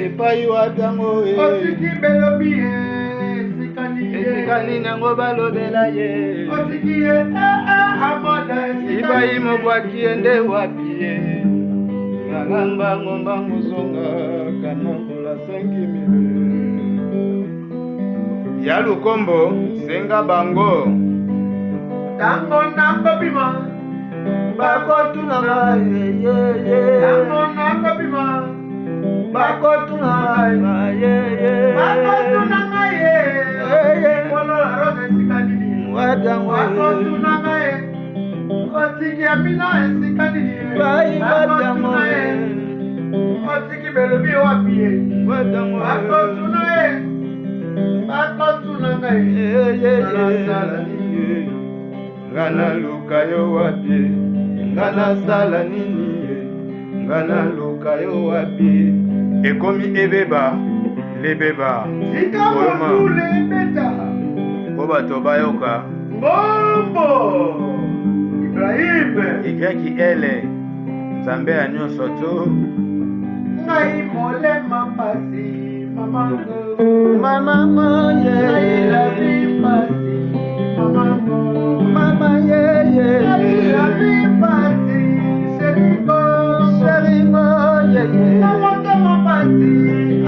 epai watango otiki belobi esikani nango balobela ye otiki ye amoda Ibrahimo bwaki ende wapi ye ngalamba ngomba ngozonga kanangola 5 000 ya lukombo senga bango tango nango bima bakotuna ye tango nango bima bakotuna ye bakotuna ye polo la rosa esikani watango bakotuna ye otiki amina esikani watango otiki belobi wapi ye watango bakotuna ye bakotuna ye ngana luka yo wapi ngana sala nini ngana luka yo wapi ekomi ebeba lebeba sikamokule beta po bato bayoka bombo Ibrahim igreki ele nzambe ya nyonso to ngai molema pasi mamango ye la vie pasi mama ye la vie pasi seriko ye mama pasi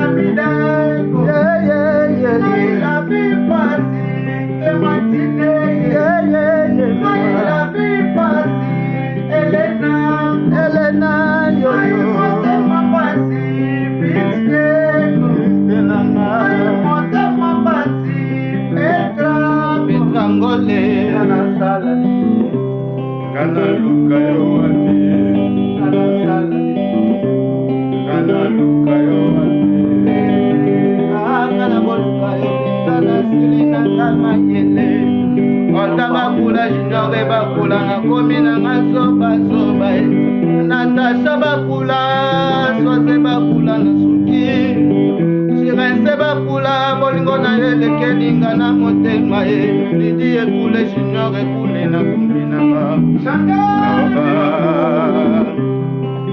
amida la vie pasi ematine la vie pasi Elena yo mama pasi Pisque mama pasi Petra ngole na sala ngana luka yo wapi ngana luka yo wapi ngana boluka yo ngana silina ngama yele otaba kula junior de bakula ngakomi na ngasoba soba Natasha bakula soze bakula na suki Sirense bakula bolingo na elekeli nga na motema ye Lidi ekule junior ekule na kumbinanga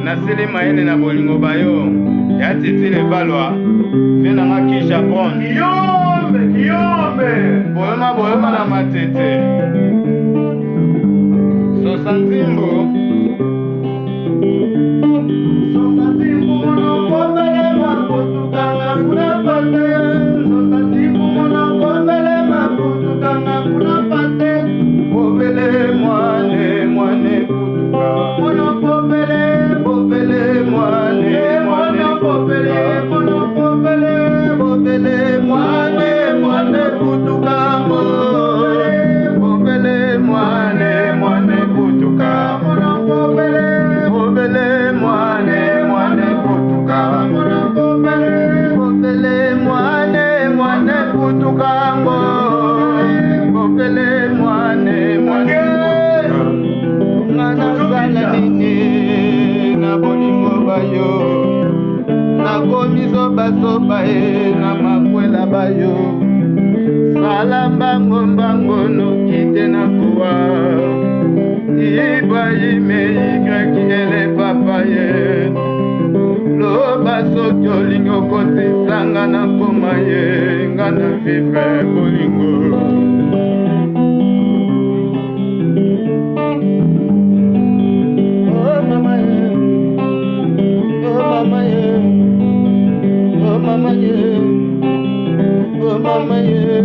nasili mayele na bolingo bayo ya titile balwa fe nanga ki Japon Guillaume boyoma na matete sosanzimbo soba na makwela bayo salamba ngombango nokite na kuwa Ibrahime igreki ele papa ye loba soki olingi okotisanga na koma ye nga na vivre bolingo mama ye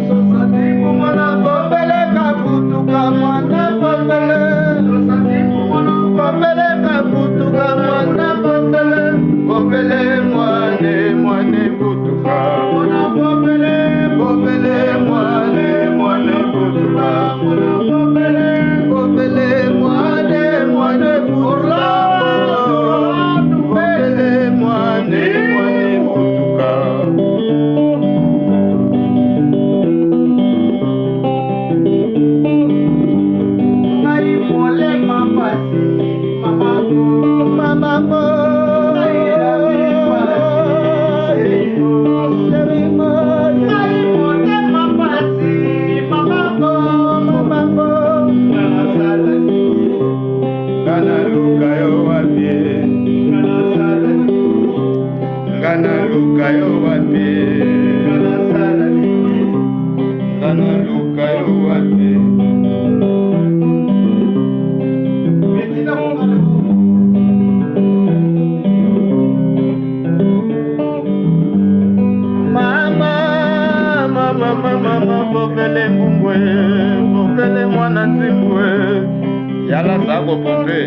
sosati kumana kobele kaputuka mwana kobele sosati kumana kobele kaputuka mwana kobele kobele mwane butuka mwana kobele kobele mwane butuka mwana kobele kobele mwane butuka ngana luka yo wapi ngana luka yo wapi ngana luka yo wapi mama popele mbungwe popele mwana nzimbwe yala zako pope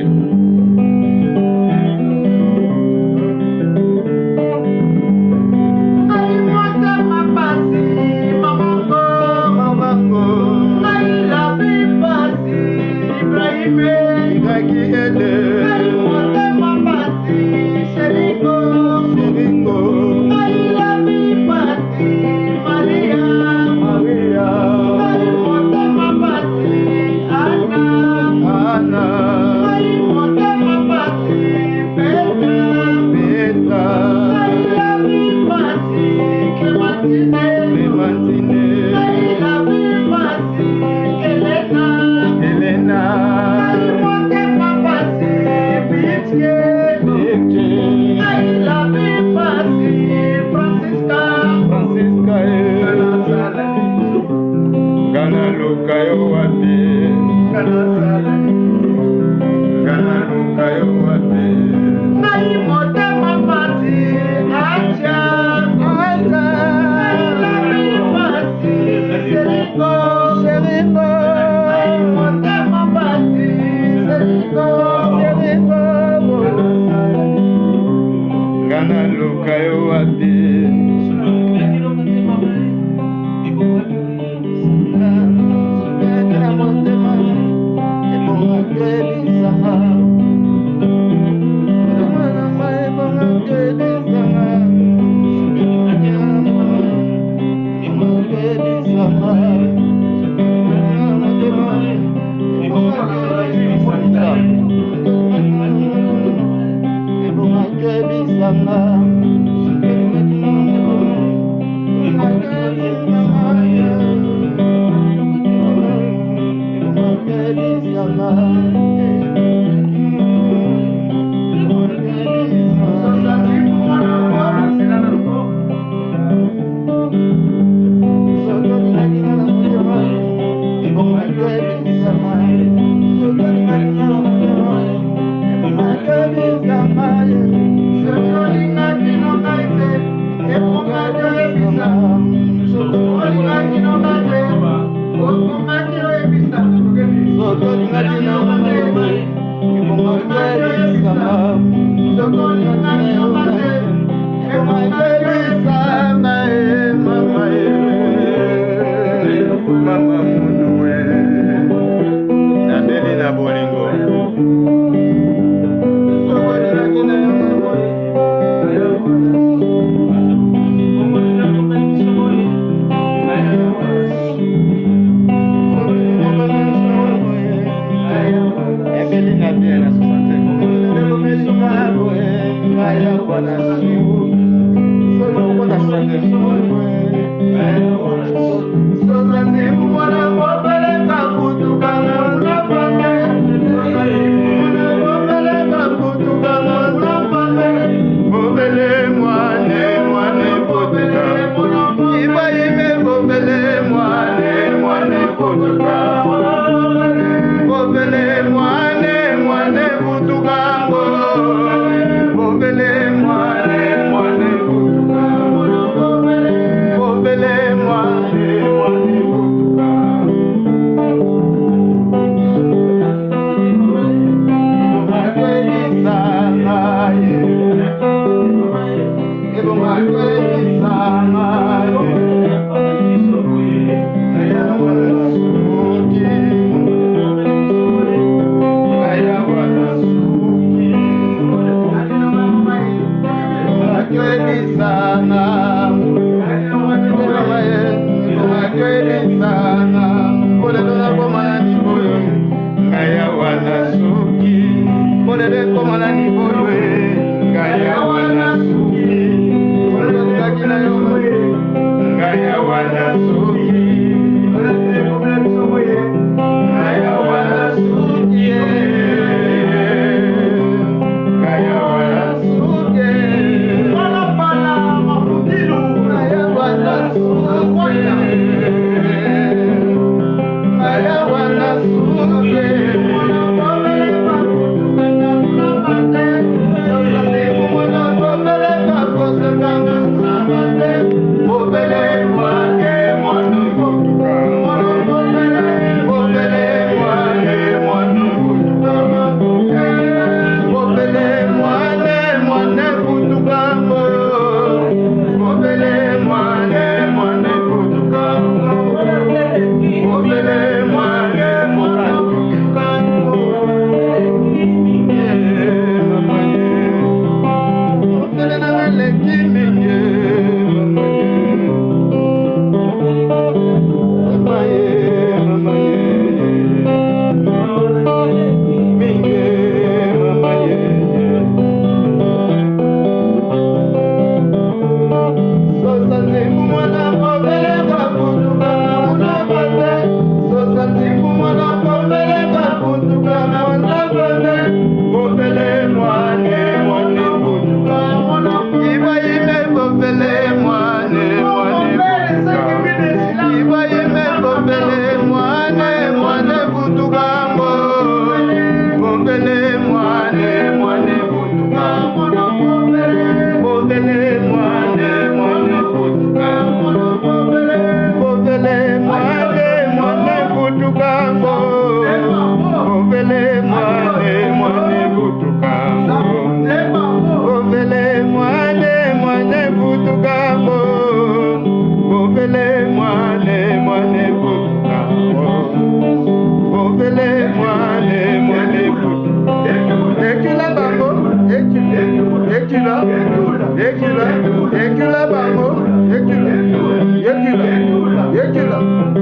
Yekula bango,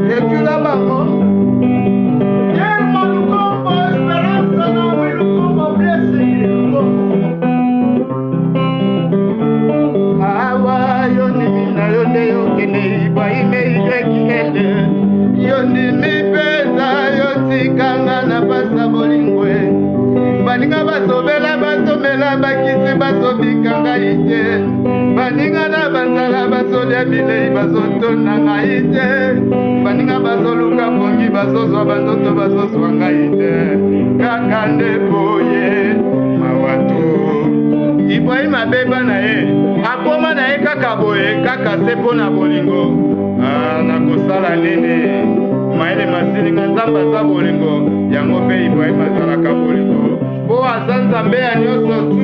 yekula bango. Awa yoni mina yonde yokene ibaime ikekele. Yoni mipeza yotikanga na basa bolingwe. Baninga basobela basomela bakisi basobikanga ite. Baninga na banzala basolia bilei bazotona nga ite. Baninga bazoluka pongi bazozwa bazoto bazozwanga ite. Kaka nde boye mawatu Ibrahim abeba na ye akoma na ye kaka boye kaka se mpo na bolingo nakosala nini mayele masilinga nzambe aza bolingo yango mpe Ibrahim azalaka bolingo mpo aza nzambe ya nyonso tu.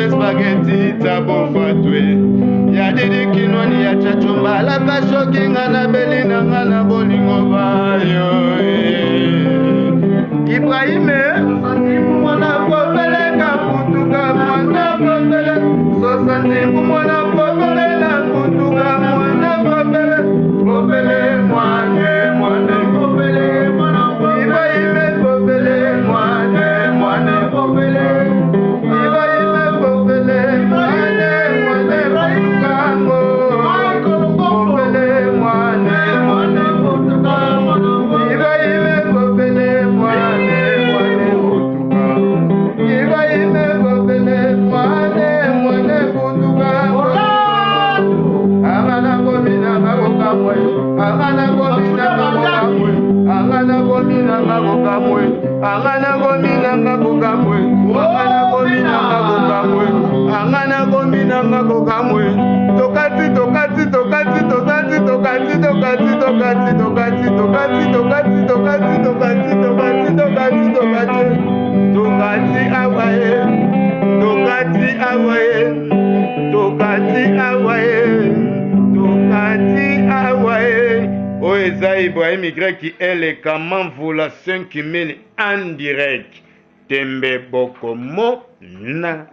Spaghetti tabo fatwe ya dede kinoni ya chachumba la kashoki ngana beli na ngana bolingo bayo Ibrahime mwana kopele kaputuka mwana kopele sosante mwana kopele na kutuka mwana kopele kopele mwana kopele Ibrahime kopele mwana kopele Ibrahim Y est comment vous la 5000 en direct. Tembe Bokomo na